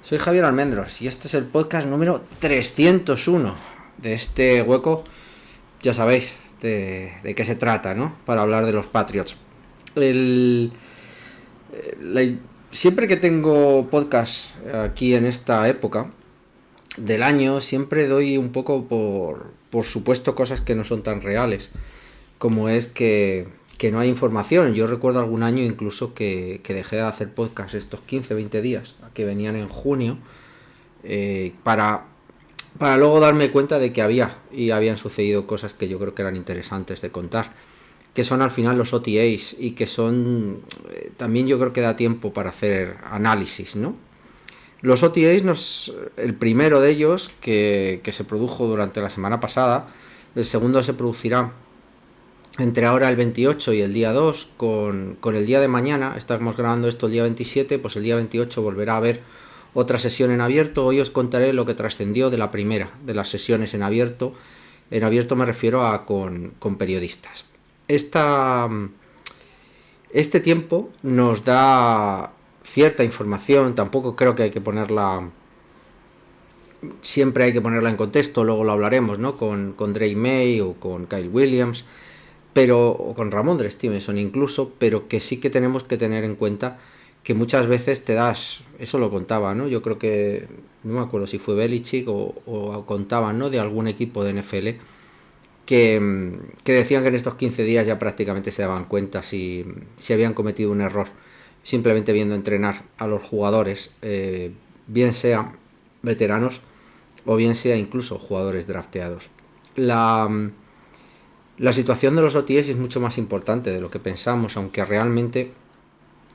Soy Javier Almendros y este es el podcast número 301 de este hueco. Ya sabéis de qué se trata, ¿no? Para hablar de los Patriots. El, la- Siempre que tengo podcast aquí en esta época del año, siempre doy un poco por supuesto cosas que no son tan reales, como es que no hay información. Yo recuerdo algún año incluso que dejé de hacer podcast estos 15-20 días, que venían en junio, para luego darme cuenta de que habían sucedido cosas que yo creo que eran interesantes de contar, que son al final los OTAs y que son también yo creo que da tiempo para hacer análisis, ¿no? Los OTAs, el primero de ellos que se produjo durante la semana pasada, el segundo se producirá entre ahora el 28 y el día 2 con el día de mañana. Estamos grabando esto el día 27, pues el día 28 volverá a haber otra sesión en abierto. Hoy os contaré lo que trascendió de la primera de las sesiones en abierto. En abierto me refiero a con periodistas. Este tiempo nos da cierta información, tampoco creo que hay que ponerla, siempre hay que ponerla en contexto, luego lo hablaremos, ¿no? Con Drake May o con Kyle Williams, o con Ramondre Stevenson incluso, pero que sí que tenemos que tener en cuenta que muchas veces te das, eso lo contaba, ¿no? Yo creo que, no me acuerdo si fue Belichick o contaban, ¿no? De algún equipo de NFL que decían que en estos 15 días ya prácticamente se daban cuenta si habían cometido un error, simplemente viendo entrenar a los jugadores, bien sea veteranos o bien sea incluso jugadores drafteados. La situación de los OTS es mucho más importante de lo que pensamos, aunque realmente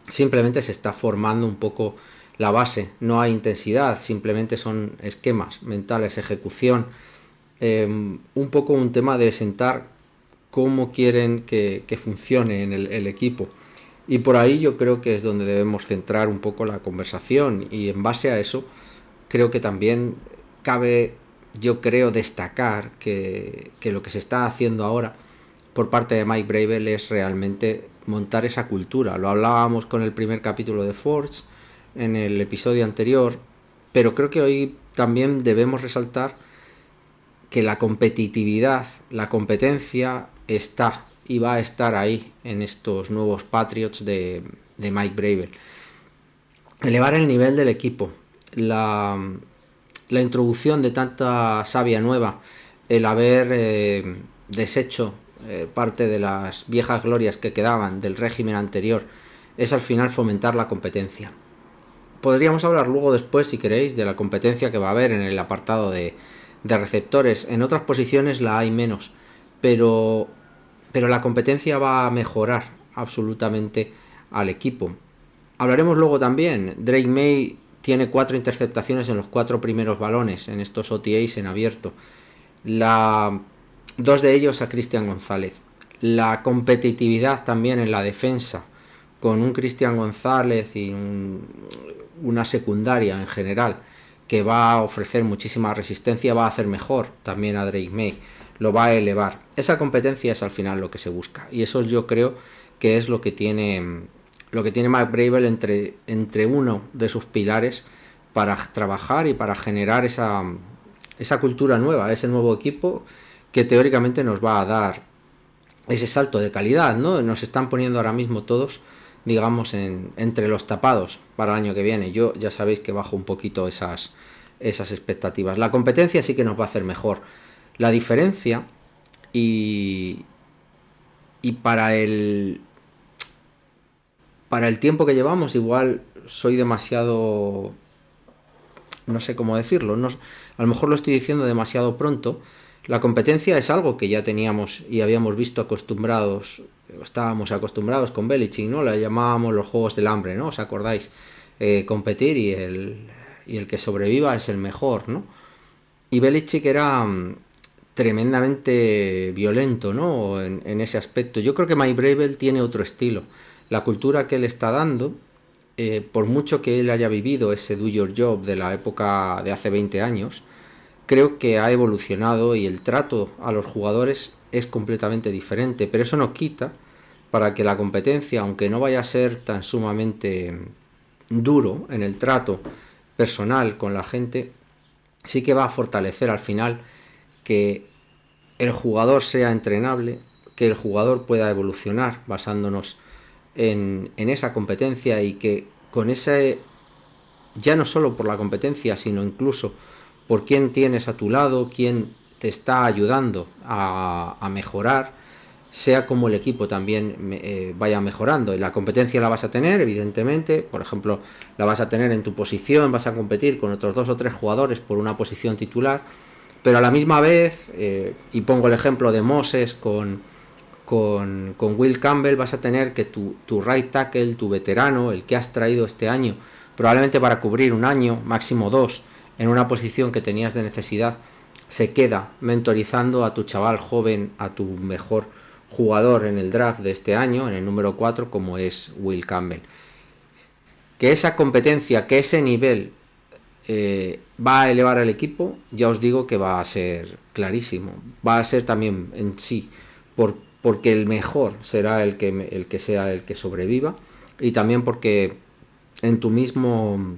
simplemente se está formando un poco la base. No hay intensidad, simplemente son esquemas mentales, ejecución. Un poco un tema de sentar cómo quieren que funcione en el equipo. Y por ahí yo creo que es donde debemos centrar un poco la conversación, y en base a eso creo que también cabe, yo creo, destacar que lo que se está haciendo ahora por parte de Mike Bravel es realmente montar esa cultura. Lo hablábamos con el primer capítulo de Forge en el episodio anterior, pero creo que hoy también debemos resaltar que la competitividad, la competencia está y va a estar ahí en estos nuevos Patriots de Mike Bravel. Elevar el nivel del equipo, la introducción de tanta savia nueva, el haber deshecho parte de las viejas glorias que quedaban del régimen anterior, es al final fomentar la competencia. Podríamos hablar luego después, si queréis, de la competencia que va a haber en el apartado de receptores. En otras posiciones la hay menos, pero, pero la competencia va a mejorar absolutamente al equipo. Hablaremos luego también. Drake May tiene 4 interceptaciones en los 4 primeros balones en estos OTAs en abierto. Dos de ellos a Cristian González. La competitividad también en la defensa, con un Cristian González y una secundaria en general que va a ofrecer muchísima resistencia, va a hacer mejor también a Drake May, lo va a elevar. Esa competencia es al final lo que se busca, y eso yo creo que es lo que tiene Mike Bravel entre uno de sus pilares para trabajar y para generar esa cultura nueva, ese nuevo equipo que teóricamente nos va a dar ese salto de calidad, ¿no? Nos están poniendo ahora mismo todos, digamos, entre los tapados para el año que viene. Yo ya sabéis que bajo un poquito esas expectativas. La competencia sí que nos va a hacer mejor. La diferencia y, y para el tiempo que llevamos, igual soy demasiado, no sé cómo decirlo, no, a lo mejor lo estoy diciendo demasiado pronto. La competencia es algo que ya teníamos y habíamos visto acostumbrados, estábamos acostumbrados con Belichick, ¿no? La llamábamos los juegos del hambre, ¿no? ¿Os acordáis? Competir y el que sobreviva es el mejor, ¿no? Y Belichick era tremendamente violento, ¿no? En ese aspecto. Yo creo que Mike Bravel tiene otro estilo. La cultura que él está dando, por mucho que él haya vivido ese do your job de la época de hace 20 años, creo que ha evolucionado y el trato a los jugadores es completamente diferente. Pero eso no quita para que la competencia, aunque no vaya a ser tan sumamente duro en el trato, personal con la gente, sí que va a fortalecer al final que el jugador sea entrenable, que el jugador pueda evolucionar basándonos en esa competencia, y que con ese, ya no solo por la competencia, sino incluso por quién tienes a tu lado, quién te está ayudando a mejorar, sea como el equipo también vaya mejorando. Y la competencia la vas a tener, evidentemente, por ejemplo, la vas a tener en tu posición, vas a competir con otros 2 o 3 jugadores por una posición titular, pero a la misma vez, y pongo el ejemplo de Moses con Will Campbell, vas a tener que tu right tackle, tu veterano, el que has traído este año, probablemente para cubrir un año, máximo 2, en una posición que tenías de necesidad, se queda mentorizando a tu chaval joven, a tu mejor jugador en el draft de este año, en el número 4, como es Will Campbell. Que esa competencia, que ese nivel va a elevar al equipo, ya os digo que va a ser clarísimo. Va a ser también en sí, porque el mejor será el que sea el que sobreviva, y también porque en tu misma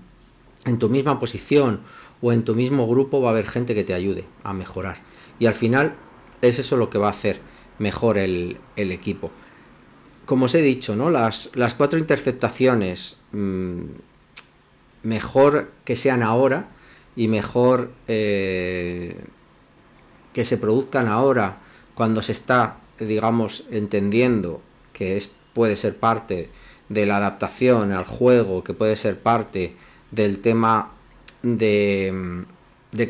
posición o en tu mismo grupo va a haber gente que te ayude a mejorar. Y al final es eso lo que va a hacer mejor el equipo. Como os he dicho, ¿no? Las 4 interceptaciones, mejor que sean ahora, y mejor que se produzcan ahora, cuando se está, digamos, entendiendo que puede ser parte de la adaptación al juego, que puede ser parte del tema de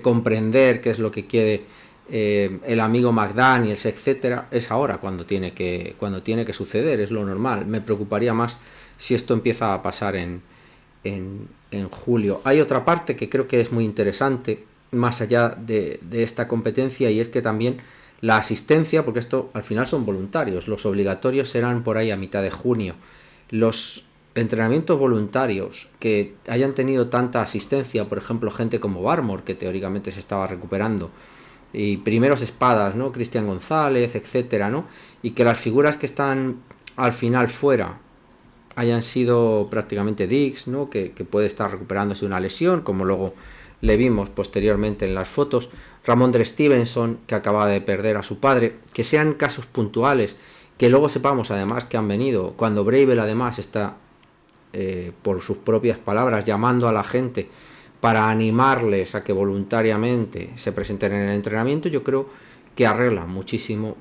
comprender qué es lo que quiere el amigo McDaniels, etcétera. Es ahora cuando tiene que suceder, es lo normal. Me preocuparía más si esto empieza a pasar en julio. Hay otra parte que creo que es muy interesante, más allá de esta competencia, y es que también la asistencia, porque esto al final son voluntarios, los obligatorios serán por ahí a mitad de junio. Los entrenamientos voluntarios que hayan tenido tanta asistencia, por ejemplo, gente como Barmore, que teóricamente se estaba recuperando, y primeros espadas, ¿no? Cristian González, etcétera, ¿no? Y que las figuras que están al final fuera hayan sido prácticamente Diggs, ¿no? Que puede estar recuperándose de una lesión, como luego le vimos posteriormente en las fotos. Ramondre Stevenson, que acaba de perder a su padre. Que sean casos puntuales, que luego sepamos además que han venido, cuando Bravel además está, por sus propias palabras, llamando a la gente para animarles a que voluntariamente se presenten en el entrenamiento. Yo creo que arregla muchísimo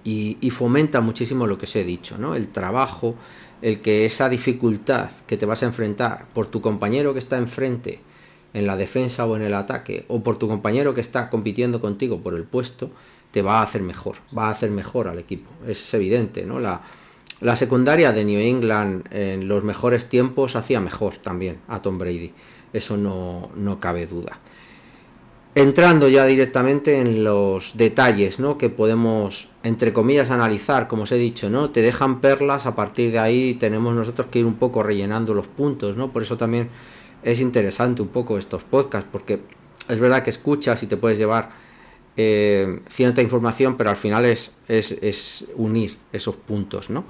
y fomenta muchísimo lo que os he dicho, ¿no? El trabajo, el que esa dificultad que te vas a enfrentar por tu compañero que está enfrente en la defensa o en el ataque, o por tu compañero que está compitiendo contigo por el puesto, te va a hacer mejor al equipo. Es evidente, ¿no? La secundaria de New England en los mejores tiempos hacía mejor también a Tom Brady, eso no cabe duda. Entrando ya directamente en los detalles, ¿no? Que podemos, entre comillas, analizar, como os he dicho, ¿no? Te dejan perlas, a partir de ahí tenemos nosotros que ir un poco rellenando los puntos, ¿no? Por eso también es interesante un poco estos podcasts, porque es verdad que escuchas y te puedes llevar cierta información, pero al final es unir esos puntos, ¿no?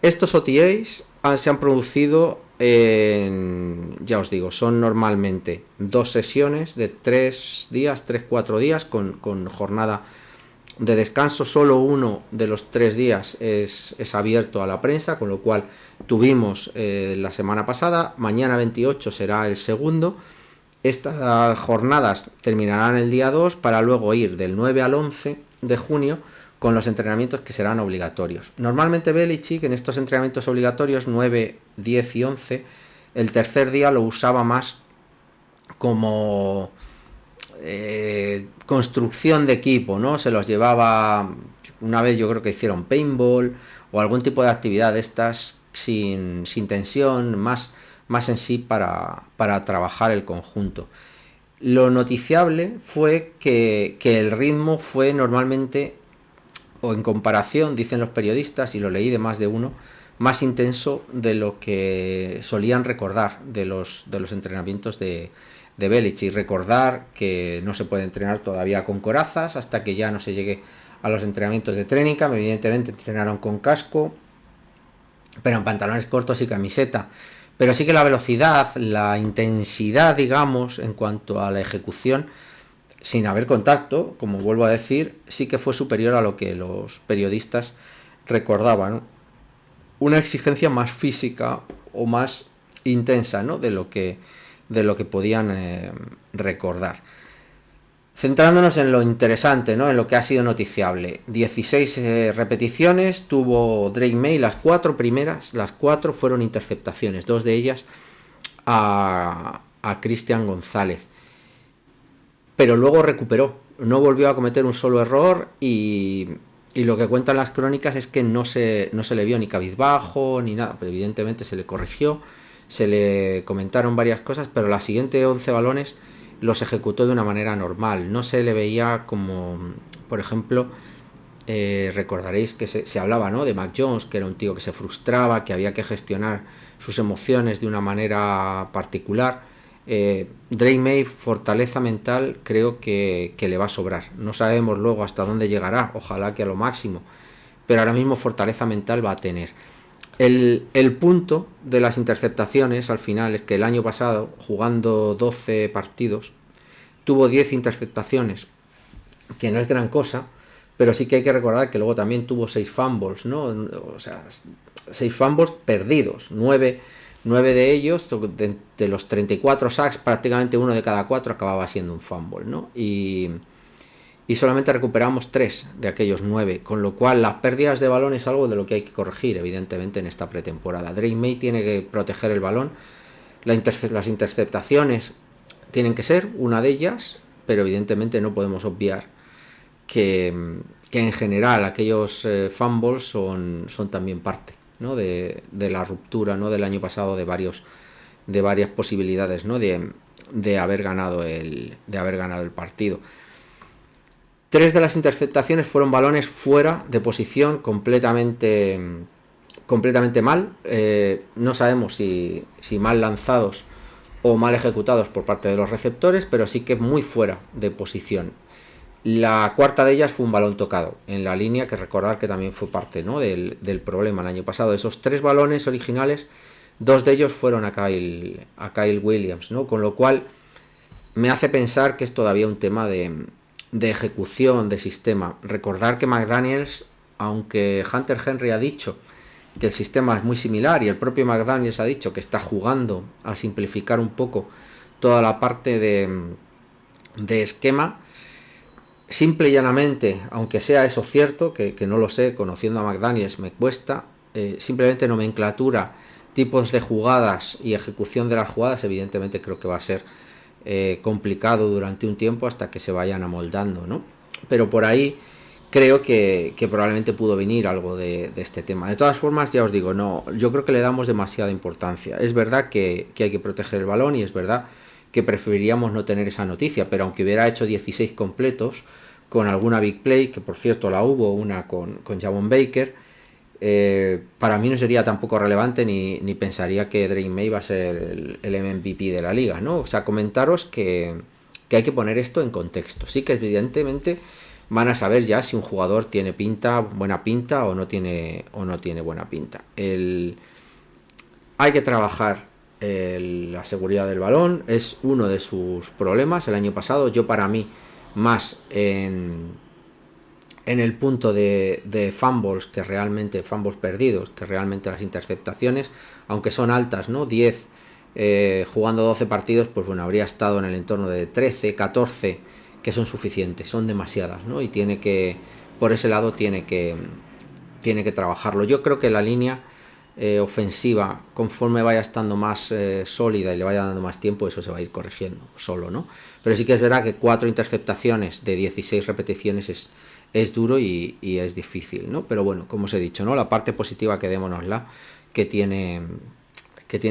Estos OTAs se han producido ya os digo, son normalmente 2 sesiones de 3-4 días con jornada de descanso. Solo uno de los 3 días es abierto a la prensa, con lo cual tuvimos la semana pasada. Mañana 28 será el segundo. Estas jornadas terminarán el día 2 para luego ir del 9 al 11 de junio con los entrenamientos que serán obligatorios. Normalmente Belichick en estos entrenamientos obligatorios 9, 10 y 11, el tercer día lo usaba más como construcción de equipo, ¿no? Se los llevaba, una vez yo creo que hicieron paintball o algún tipo de actividad de estas sin tensión, más en sí para trabajar el conjunto. Lo noticiable fue que el ritmo fue normalmente, o en comparación, dicen los periodistas, y lo leí de más de uno, más intenso de lo que solían recordar de los entrenamientos de Belichick. Recordar que no se puede entrenar todavía con corazas hasta que ya no se llegue a los entrenamientos de training camp. Evidentemente entrenaron con casco, pero en pantalones cortos y camiseta. Pero sí que la velocidad, la intensidad, digamos, en cuanto a la ejecución, sin haber contacto, como vuelvo a decir, sí que fue superior a lo que los periodistas recordaban. Una exigencia más física o más intensa, ¿no? de lo que podían recordar. Centrándonos en lo interesante, ¿no? En lo que ha sido noticiable. 16 repeticiones tuvo Drake May, las 4 primeras, las 4 fueron interceptaciones, 2 de ellas a Cristian González. Pero luego recuperó, no volvió a cometer un solo error y lo que cuentan las crónicas es que no se le vio ni cabizbajo ni nada, pero evidentemente se le corrigió, se le comentaron varias cosas, pero las siguientes 11 balones los ejecutó de una manera normal, no se le veía como, por ejemplo, recordaréis que se hablaba, ¿no?, de Mac Jones, que era un tío que se frustraba, que había que gestionar sus emociones de una manera particular. Drake May, fortaleza mental, creo que le va a sobrar. No sabemos luego hasta dónde llegará, ojalá que a lo máximo, pero ahora mismo fortaleza mental va a tener. El punto de las interceptaciones al final es que el año pasado, jugando 12 partidos, tuvo 10 interceptaciones, que no es gran cosa, pero sí que hay que recordar que luego también tuvo 6 fumbles, ¿no? O sea, 6 fumbles perdidos, 9 de ellos, de los 34 sacks, prácticamente uno de cada 4 acababa siendo un fumble, ¿no? Y solamente recuperamos 3 de aquellos 9, con lo cual las pérdidas de balón es algo de lo que hay que corregir, evidentemente, en esta pretemporada. Drake May tiene que proteger el balón, las interceptaciones tienen que ser una de ellas, pero evidentemente no podemos obviar que en general aquellos fumbles son también parte, ¿no?, de la ruptura, ¿no?, del año pasado, de varias posibilidades, ¿no?, de haber ganado el partido. 3 de las interceptaciones fueron balones fuera de posición, completamente mal. No sabemos si mal lanzados o mal ejecutados por parte de los receptores, pero sí que muy fuera de posición. La cuarta de ellas fue un balón tocado en la línea, que recordar que también fue parte, ¿no?, del problema el año pasado. Esos 3 balones originales, 2 de ellos fueron a Kyle Williams, ¿no?, con lo cual me hace pensar que es todavía un tema de ejecución de sistema. Recordar que McDaniels, aunque Hunter Henry ha dicho que el sistema es muy similar y el propio McDaniels ha dicho que está jugando a simplificar un poco toda la parte de esquema, simple y llanamente, aunque sea eso cierto, que no lo sé, conociendo a McDaniels me cuesta, simplemente nomenclatura, tipos de jugadas y ejecución de las jugadas, evidentemente creo que va a ser complicado durante un tiempo hasta que se vayan amoldando, ¿no? Pero por ahí creo que probablemente pudo venir algo de este tema. De todas formas, ya os digo, no, yo creo que le damos demasiada importancia. Es verdad que hay que proteger el balón y es verdad que preferiríamos no tener esa noticia, pero aunque hubiera hecho 16 completos con alguna big play, que por cierto la hubo, una con Javon Baker, para mí no sería tampoco relevante ni pensaría que Drake May va a ser el MVP de la liga, ¿no? O sea, comentaros que hay que poner esto en contexto. Sí que evidentemente van a saber ya si un jugador tiene buena pinta o no tiene buena pinta. Hay que trabajar la seguridad del balón, es uno de sus problemas el año pasado. Yo, para mí, más en el punto de fumbles, que realmente fumbles perdidos, que realmente las interceptaciones, aunque son altas, ¿no? 10 jugando 12 partidos, pues bueno, habría estado en el entorno de 13, 14, que son suficientes, son demasiadas, ¿no? Y por ese lado tiene que trabajarlo. Yo creo que la línea ofensiva, conforme vaya estando más sólida y le vaya dando más tiempo, eso se va a ir corrigiendo solo, ¿no? Pero sí que es verdad que 4 interceptaciones de 16 repeticiones es duro y es difícil, ¿no? Pero bueno, como os he dicho, ¿no?, la parte positiva, quedémonosla, que tiene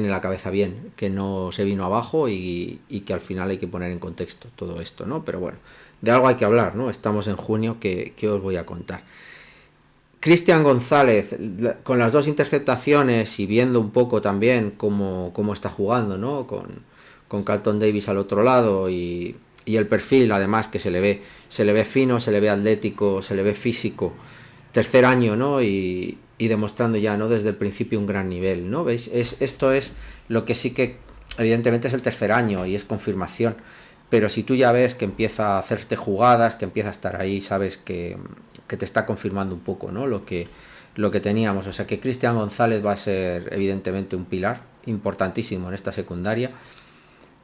la cabeza bien, que no se vino abajo y que al final hay que poner en contexto todo esto, ¿no? Pero bueno, de algo hay que hablar, ¿no? Estamos en junio, ¿qué os voy a contar? Cristian González, con las 2 interceptaciones y viendo un poco también cómo está jugando, ¿no?, con Carlton Davis al otro lado y el perfil, además, que se le ve fino, se le ve atlético, se le ve físico, tercer año, ¿no?, y y demostrando ya, ¿no?, desde el principio un gran nivel, ¿no? ¿Veis? Esto es lo que sí que evidentemente es el tercer año y es confirmación, pero si tú ya ves que empieza a hacerte jugadas, que empieza a estar ahí, sabes que te está confirmando un poco, ¿no?, lo que teníamos. O sea que Cristian González va a ser evidentemente un pilar importantísimo en esta secundaria.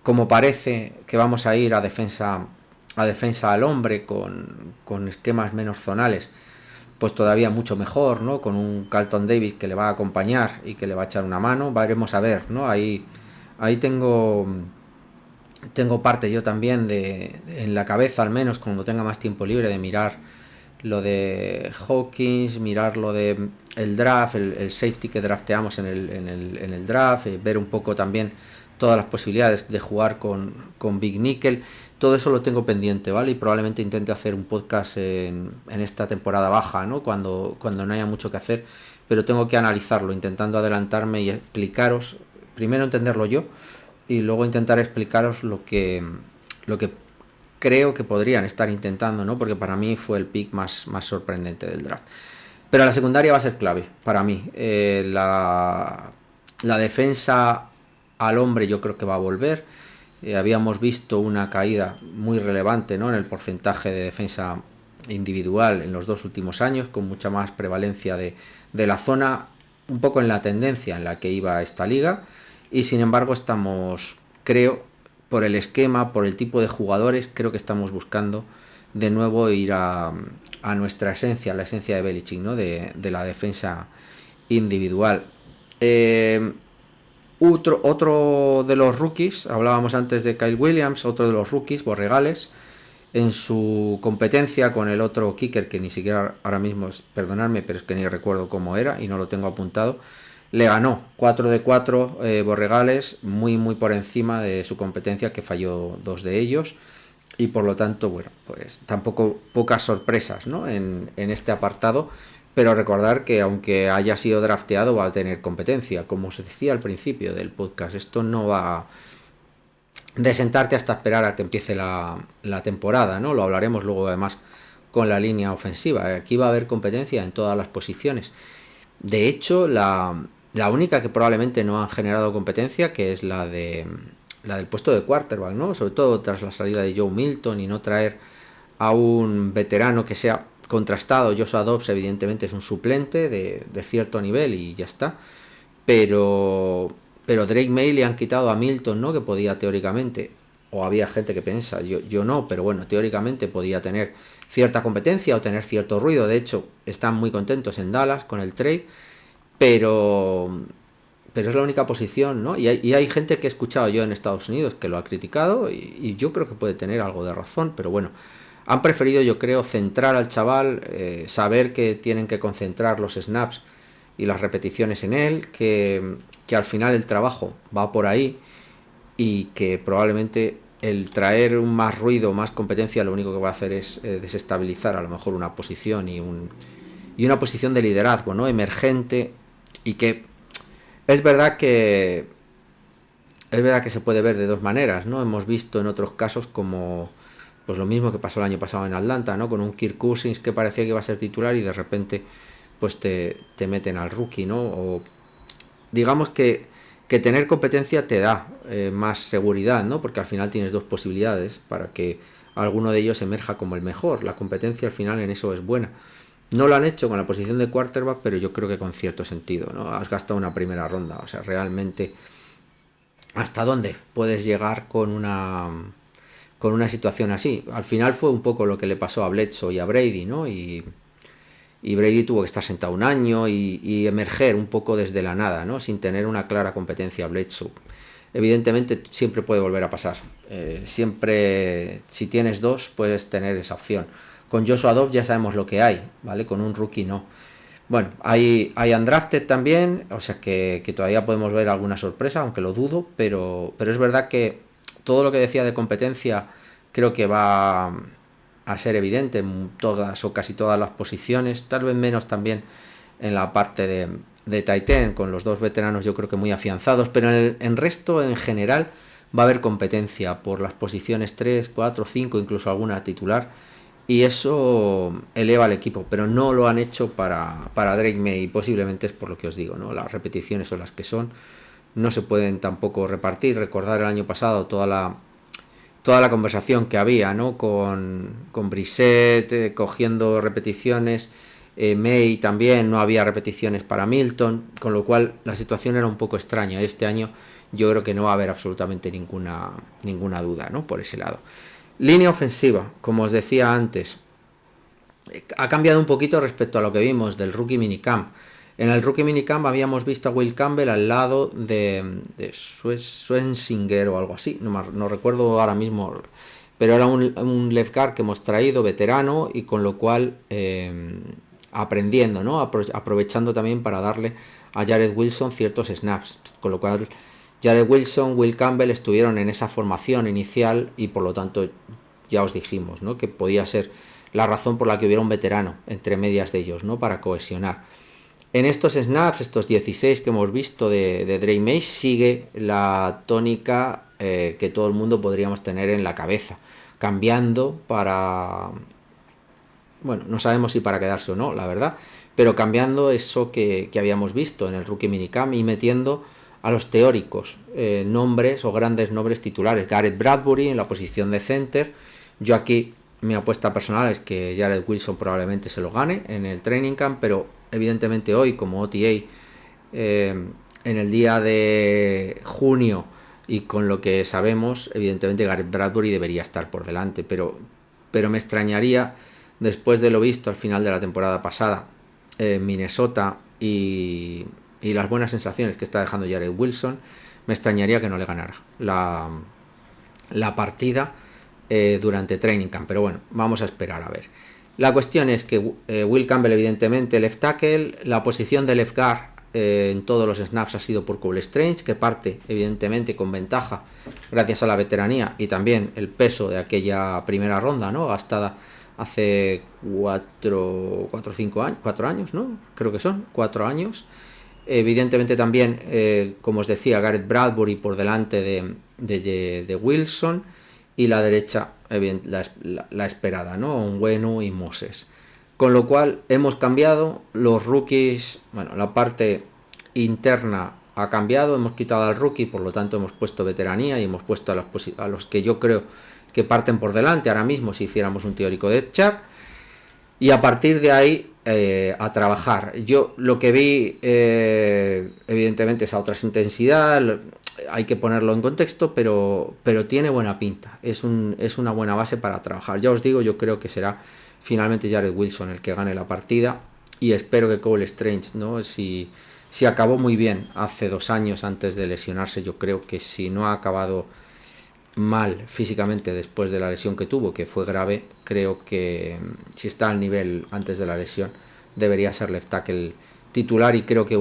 Como parece que vamos a ir a defensa al hombre con esquemas menos zonales, pues todavía mucho mejor, ¿no? Con un Carlton Davis que le va a acompañar y que le va a echar una mano, veremos a ver, ¿no? Ahí tengo parte yo también en la cabeza, al menos cuando tenga más tiempo libre, de mirar lo de Hawkins, mirar lo de el draft, el safety que drafteamos en el draft, ver un poco también todas las posibilidades de jugar con Big Nickel. Todo eso lo tengo pendiente, ¿vale? Y probablemente intente hacer un podcast en esta temporada baja, ¿no? Cuando no haya mucho que hacer, pero tengo que analizarlo, intentando adelantarme y explicaros, primero entenderlo yo, y luego intentar explicaros lo que creo que podrían estar intentando, ¿no? Porque para mí fue el pick más sorprendente del draft. Pero la secundaria va a ser clave para mí. La defensa al hombre yo creo que va a volver. Habíamos visto una caída muy relevante, ¿no?, en el porcentaje de defensa individual en los 2 últimos años, con mucha más prevalencia de la zona, un poco en la tendencia en la que iba esta liga, y sin embargo estamos, creo, por el esquema, por el tipo de jugadores, creo que estamos buscando de nuevo ir a nuestra esencia, la esencia de Belichick, ¿no?, de la defensa individual. Otro de los rookies, hablábamos antes de Kyle Williams, otro de los rookies, Borregales, en su competencia con el otro kicker, que ni siquiera ahora mismo, perdonadme, pero es que ni recuerdo cómo era y no lo tengo apuntado, le ganó 4 de 4 Borregales, muy por encima de su competencia, que falló 2 de ellos, y por lo tanto, bueno, pues tampoco pocas sorpresas, ¿no?, en este apartado. Pero recordar que aunque haya sido drafteado va a tener competencia, como os decía al principio del podcast. Esto no va de sentarte hasta esperar a que empiece la temporada, ¿no? Lo hablaremos luego además con la línea ofensiva. Aquí va a haber competencia en todas las posiciones. De hecho, la única que probablemente no han generado competencia, que es la del puesto de quarterback, ¿no? Sobre todo tras la salida de Joe Milton y no traer a un veterano que sea contrastado. Joshua Dobbs evidentemente es un suplente de cierto nivel y ya está, pero Drake May le han quitado a Milton, ¿no?, que podía teóricamente, o había gente que piensa, yo no, pero bueno, teóricamente podía tener cierta competencia o tener cierto ruido. De hecho, están muy contentos en Dallas con el trade, pero es la única posición, ¿no? Y hay gente que he escuchado yo en Estados Unidos que lo ha criticado, y yo creo que puede tener algo de razón, pero bueno, han preferido, yo creo, centrar al chaval, saber que tienen que concentrar los snaps y las repeticiones en él, que al final el trabajo va por ahí, y que probablemente el traer un más ruido, más competencia, lo único que va a hacer es desestabilizar a lo mejor una posición y una posición de liderazgo, ¿no?, emergente, y que es verdad que se puede ver de dos maneras, ¿no? Hemos visto en otros casos como pues lo mismo que pasó el año pasado en Atlanta, ¿no?, con un Kirk Cousins que parecía que iba a ser titular y de repente pues te meten al rookie, ¿no? O digamos que tener competencia te da más seguridad, ¿no?, porque al final tienes dos posibilidades para que alguno de ellos emerja como el mejor. La competencia al final en eso es buena. No lo han hecho con la posición de quarterback, pero yo creo que con cierto sentido, ¿no? Has gastado una primera ronda, o sea, realmente ¿hasta dónde puedes llegar con una situación así? Al final fue un poco lo que le pasó a Bledsoe y a Brady, ¿no? Y Brady tuvo que estar sentado un año y emerger un poco desde la nada, ¿no?, sin tener una clara competencia a Bledsoe. Evidentemente siempre puede volver a pasar. Siempre, si tienes dos, puedes tener esa opción. Con Joshua Dobbs ya sabemos lo que hay, ¿vale? Con un rookie no. Bueno, hay undrafted también, o sea que todavía podemos ver alguna sorpresa, aunque lo dudo, pero es verdad que todo lo que decía de competencia creo que va a ser evidente en todas o casi todas las posiciones, tal vez menos también en la parte de tight end, con los dos veteranos yo creo que muy afianzados, pero en resto en general va a haber competencia por las posiciones 3, 4, 5, incluso alguna titular, y eso eleva al equipo, pero no lo han hecho para Drake May, y posiblemente es por lo que os digo, ¿no? Las repeticiones son las que son, no se pueden tampoco repartir. Recordar el año pasado toda la conversación que había, ¿no? Con Brissett cogiendo repeticiones, May también, no había repeticiones para Milton, con lo cual la situación era un poco extraña. Este año yo creo que no va a haber absolutamente ninguna duda, ¿no? Por ese lado. Línea ofensiva, como os decía antes, ha cambiado un poquito respecto a lo que vimos del Rookie Minicamp. En el Rookie Minicamp habíamos visto a Will Campbell al lado de Schwensinger o algo así, no recuerdo ahora mismo, pero era un left guard que hemos traído, veterano, y con lo cual aprendiendo, ¿no? Aprovechando también para darle a Jared Wilson ciertos snaps, con lo cual Jared Wilson, Will Campbell estuvieron en esa formación inicial y por lo tanto ya os dijimos, ¿no? Que podía ser la razón por la que hubiera un veterano entre medias de ellos, ¿no? Para cohesionar. En estos snaps, estos 16 que hemos visto de Drake May, sigue la tónica que todo el mundo podríamos tener en la cabeza, cambiando para... Bueno, no sabemos si para quedarse o no, la verdad, pero cambiando eso que habíamos visto en el Rookie Minicamp y metiendo a los teóricos nombres o grandes nombres titulares. Garrett Bradbury en la posición de center. Yo aquí, mi apuesta personal es que Jared Wilson probablemente se lo gane en el training camp, pero evidentemente hoy como OTA en el día de junio y con lo que sabemos, evidentemente Garrett Bradbury debería estar por delante, pero me extrañaría, después de lo visto al final de la temporada pasada en Minnesota y las buenas sensaciones que está dejando Jared Wilson, me extrañaría que no le ganara la partida durante training camp, pero bueno, vamos a esperar a ver. La cuestión es que Will Campbell, evidentemente, left tackle, la posición de left guard en todos los snaps ha sido por Cole Strange, que parte, evidentemente, con ventaja gracias a la veteranía y también el peso de aquella primera ronda, ¿no? Gastada hace 4 o 5 años, 4 años, ¿no? Creo que son 4 años. Evidentemente también, como os decía, Garrett Bradbury por delante de Wilson, y la derecha, la esperada, ¿no? Onwenu y Moses. Con lo cual hemos cambiado los rookies, bueno, la parte interna ha cambiado, hemos quitado al rookie, por lo tanto hemos puesto veteranía y hemos puesto a los que yo creo que parten por delante ahora mismo si hiciéramos un teórico de chart, y a partir de ahí a trabajar. Yo lo que vi evidentemente es a otras intensidad, hay que ponerlo en contexto, pero tiene buena pinta, es una buena base para trabajar. Ya os digo, yo creo que será finalmente Jared Wilson el que gane la partida, y espero que Cole Strange, ¿no? Si acabó muy bien hace 2 años antes de lesionarse, yo creo que si no ha acabado mal físicamente después de la lesión que tuvo, que fue grave, creo que si está al nivel antes de la lesión debería ser left tackle titular, y creo que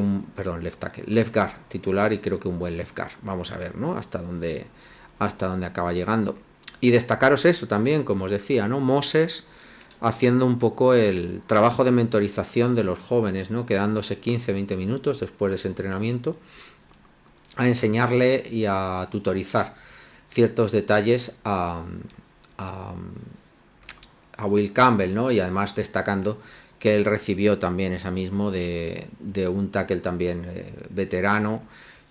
left guard titular, y creo que un buen left guard. Vamos a ver, ¿no? hasta dónde acaba llegando. Y destacaros eso también, como os decía, ¿no? Moses haciendo un poco el trabajo de mentorización de los jóvenes, ¿no? Quedándose 15-20 minutos después de ese entrenamiento a enseñarle y a tutorizar ciertos detalles a Will Campbell, ¿no? Y además destacando que él recibió también esa mismo de un tackle también veterano,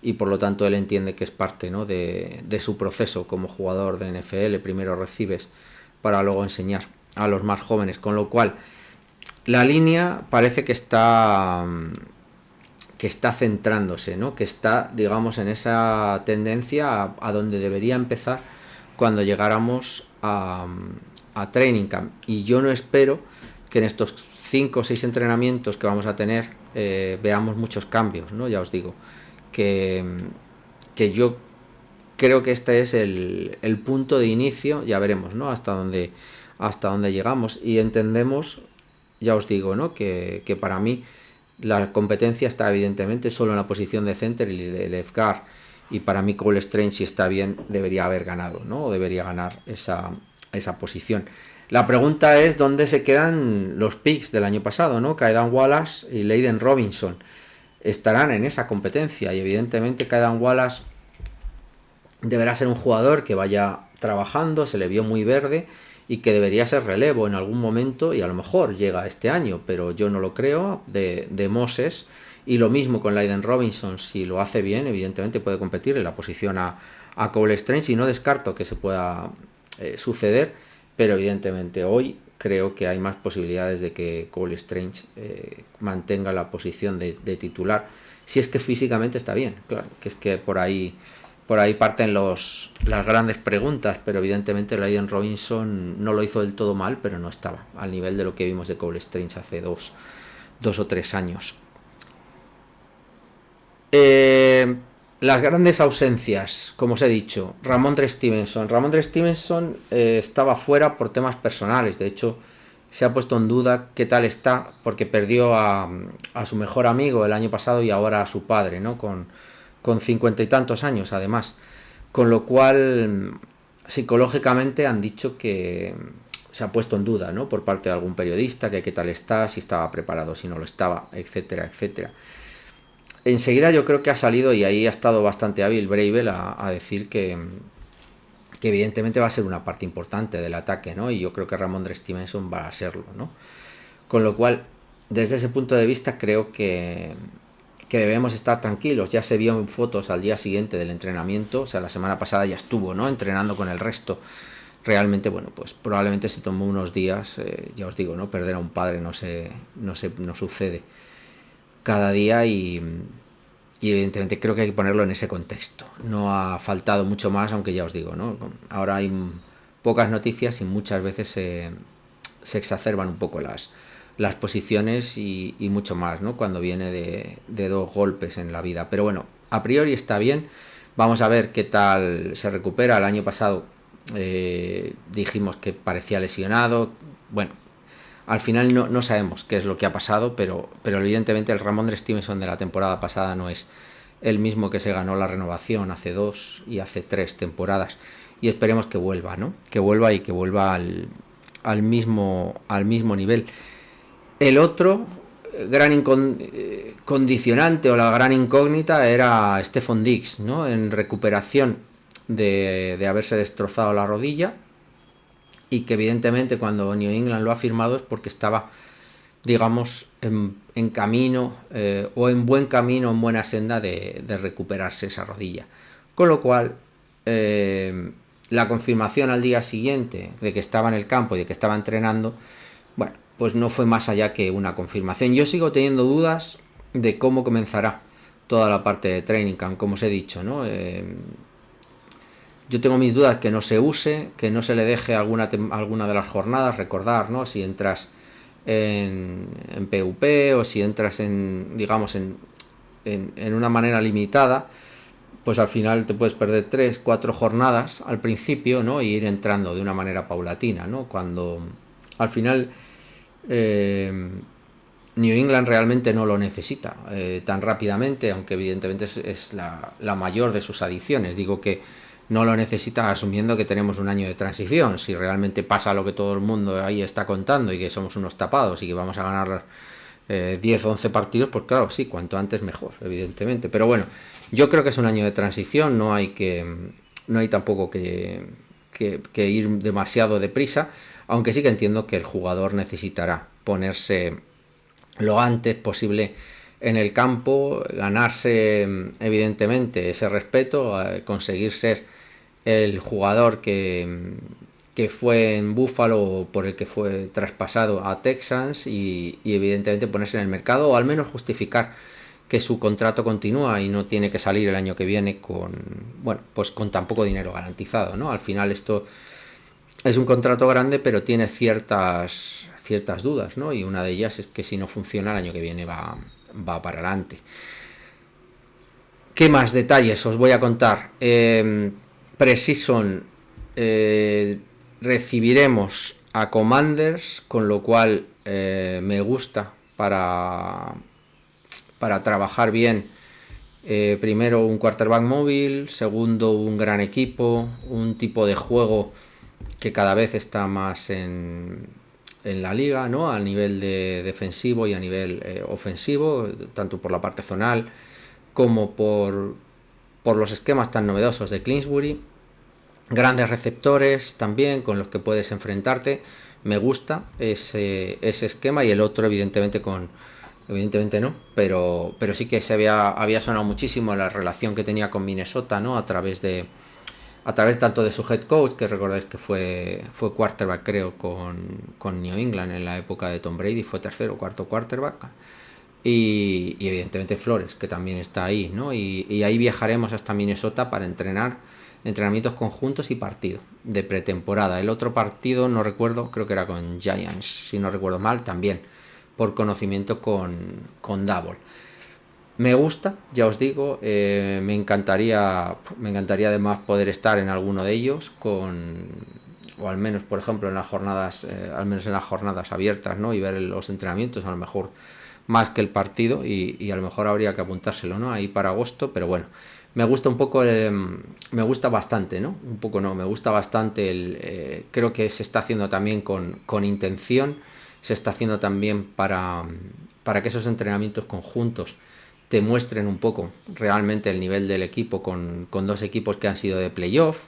y por lo tanto él entiende que es parte, ¿no? de su proceso como jugador de NFL. Primero recibes para luego enseñar a los más jóvenes, con lo cual la línea parece que está centrándose, ¿no? Que está, digamos, en esa tendencia a donde debería empezar cuando llegáramos a training camp. Y yo no espero que en estos 5 o 6 entrenamientos que vamos a tener veamos muchos cambios, ¿no? Ya os digo que yo creo que este es el punto de inicio. Ya veremos, ¿no? hasta dónde llegamos, y entendemos, ya os digo, ¿no? que para mí la competencia está evidentemente solo en la posición de center y de left guard, y para mí Cole Strange, si está bien, debería haber ganado, ¿no? O debería ganar esa posición. La pregunta es dónde se quedan los picks del año pasado, ¿no? Kaidan Wallace y Leighton Robinson estarán en esa competencia, y evidentemente Kaidan Wallace deberá ser un jugador que vaya trabajando, se le vio muy verde, y que debería ser relevo en algún momento y a lo mejor llega este año, pero yo no lo creo, de Moses. Y lo mismo con Laiden Robinson, si lo hace bien, evidentemente puede competir en la posición a Cole Strange y no descarto que se pueda suceder, pero evidentemente hoy creo que hay más posibilidades de que Cole Strange mantenga la posición de titular, si es que físicamente está bien, claro, que es que por ahí parten las grandes preguntas, pero evidentemente Laiden Robinson no lo hizo del todo mal, pero no estaba al nivel de lo que vimos de Cole Strange hace dos o tres años. Las grandes ausencias, como os he dicho, Ramondre Stevenson. Ramondre Stevenson estaba fuera por temas personales, de hecho se ha puesto en duda qué tal está, porque perdió a su mejor amigo el año pasado y ahora a su padre, ¿no? Con 50 y tantos años además, con lo cual psicológicamente han dicho que se ha puesto en duda, ¿no? Por parte de algún periodista, que qué tal está, si estaba preparado, si no lo estaba, etcétera, etcétera. Enseguida yo creo que ha salido, y ahí ha estado bastante hábil Bravel a decir que evidentemente va a ser una parte importante del ataque, ¿no? Y yo creo que Ramondre Stevenson va a serlo, ¿no? Con lo cual, desde ese punto de vista creo que debemos estar tranquilos. Ya se vio en fotos al día siguiente del entrenamiento, o sea, la semana pasada ya estuvo, ¿no? Entrenando con el resto. Realmente, bueno, pues probablemente se tomó unos días, ya os digo, ¿no? Perder a un padre no sucede cada día y evidentemente creo que hay que ponerlo en ese contexto. No ha faltado mucho más, aunque ya os digo, ¿no? Ahora hay pocas noticias y muchas veces se exacerban un poco las posiciones y mucho más, ¿no? Cuando viene de dos golpes en la vida. Pero bueno, a priori está bien. Vamos a ver qué tal se recupera. El año pasado dijimos que parecía lesionado. Bueno, al final no sabemos qué es lo que ha pasado, pero evidentemente el Ramondre Stevenson de la temporada pasada no es el mismo que se ganó la renovación hace 2 y hace 3 temporadas. Y esperemos que vuelva, ¿no? Que vuelva y que vuelva al mismo nivel. El otro gran condicionante o la gran incógnita era Stephon Diggs, ¿no? En recuperación de haberse destrozado la rodilla, y que evidentemente cuando New England lo ha firmado es porque estaba, digamos, en camino o en buen camino, en buena senda de recuperarse esa rodilla. Con lo cual, la confirmación al día siguiente de que estaba en el campo y de que estaba entrenando, bueno, pues no fue más allá que una confirmación. Yo sigo teniendo dudas de cómo comenzará toda la parte de training camp, como os he dicho, ¿no? Yo tengo mis dudas que no se use, que no se le deje alguna de las jornadas, recordar, ¿no? Si entras en PUP o si entras digamos, en una manera limitada, pues al final te puedes perder 3, 4 jornadas al principio, ¿no? Y ir entrando de una manera paulatina, ¿no? Cuando al final New England realmente no lo necesita tan rápidamente, aunque evidentemente es la mayor de sus adiciones. Digo que no lo necesita asumiendo que tenemos un año de transición. Si realmente pasa lo que todo el mundo ahí está contando y que somos unos tapados y que vamos a ganar 10 o 11 partidos, pues claro, sí, cuanto antes mejor, evidentemente. Pero bueno, yo creo que es un año de transición, no hay tampoco que ir demasiado deprisa, aunque sí que entiendo que el jugador necesitará ponerse lo antes posible en el campo, ganarse evidentemente ese respeto, conseguir ser el jugador que fue en Buffalo, por el que fue traspasado a Texans y evidentemente ponerse en el mercado o al menos justificar que su contrato continúa y no tiene que salir el año que viene pues con tan poco dinero garantizado, ¿no? Al final esto es un contrato grande, pero tiene ciertas dudas, ¿no? Y una de ellas es que si no funciona el año que viene va para adelante. ¿Qué más detalles os voy a contar? Precision, recibiremos a Commanders, con lo cual me gusta para trabajar bien. Primero un quarterback móvil, segundo un gran equipo, un tipo de juego que cada vez está más en la liga, ¿no? A nivel de defensivo y a nivel ofensivo, tanto por la parte zonal como por los esquemas tan novedosos de Kingsbury. Grandes receptores también con los que puedes enfrentarte. Me gusta ese esquema, y el otro evidentemente no, pero sí que había sonado muchísimo la relación que tenía con Minnesota, ¿no? A través tanto de su head coach, que recordáis que fue quarterback, creo, con New England en la época de Tom Brady, fue tercero o cuarto quarterback. Y evidentemente Flores, que también está ahí, ¿no? Y ahí viajaremos hasta Minnesota para entrenamientos conjuntos y partido de pretemporada. El otro partido, no recuerdo, creo que era con Giants, si no recuerdo mal, también por conocimiento con Double. Me gusta, ya os digo, me encantaría además poder estar en alguno de ellos o al menos, por ejemplo, al menos en las jornadas abiertas, ¿no? Y ver los entrenamientos, a lo mejor más que el partido, y a lo mejor habría que apuntárselo, ¿no? Ahí para agosto, pero bueno, me gusta un poco, me gusta bastante, ¿no? Un poco no, me gusta bastante creo que se está haciendo también con intención, se está haciendo también para que esos entrenamientos conjuntos te muestren un poco realmente el nivel del equipo con dos equipos que han sido de playoff,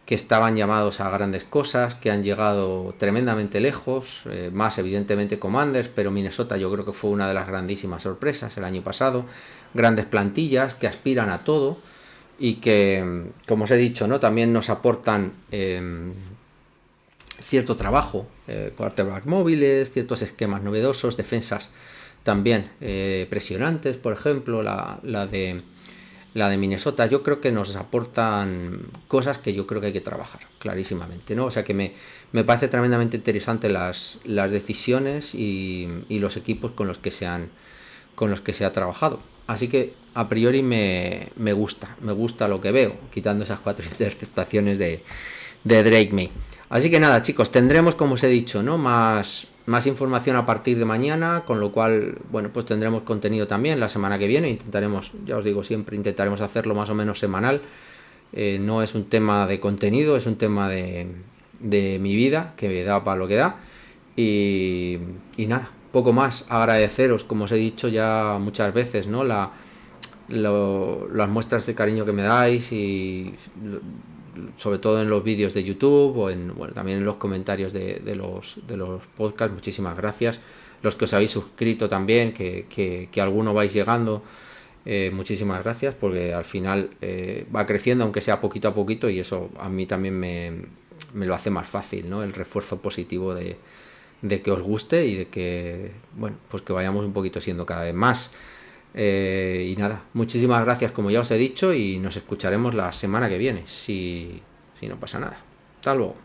que estaban llamados a grandes cosas, que han llegado tremendamente lejos, más evidentemente Commanders, pero Minnesota yo creo que fue una de las grandísimas sorpresas el año pasado, grandes plantillas que aspiran a todo y que, como os he dicho, ¿no? También nos aportan cierto trabajo, quarterback móviles, ciertos esquemas novedosos, defensas también presionantes, por ejemplo, la de Minnesota. Yo creo que nos aportan cosas que yo creo que hay que trabajar clarísimamente, ¿no? O sea que me parece tremendamente interesante las decisiones y los equipos con los que se ha trabajado. Así que a priori me gusta lo que veo, quitando esas 4 interceptaciones de Drake May. Así que nada, chicos, tendremos, como os he dicho, ¿no? Más información a partir de mañana, con lo cual, bueno, pues tendremos contenido también la semana que viene. Intentaremos, ya os digo, siempre intentaremos hacerlo más o menos semanal. No es un tema de contenido, es un tema de mi vida, que me da para lo que da. Y nada, poco más. Agradeceros, como os he dicho ya muchas veces, ¿no? Las muestras de cariño que me dais, y sobre todo en los vídeos de YouTube o bueno, también en los comentarios de los podcasts. Muchísimas gracias. Los que os habéis suscrito también, que alguno vais llegando, muchísimas gracias, porque al final va creciendo, aunque sea poquito a poquito, y eso a mí también me lo hace más fácil, ¿no? El refuerzo positivo de que os guste y de que, bueno, pues que vayamos un poquito siendo cada vez más. Y nada, muchísimas gracias, como ya os he dicho, y nos escucharemos la semana que viene, si no pasa nada. Hasta luego.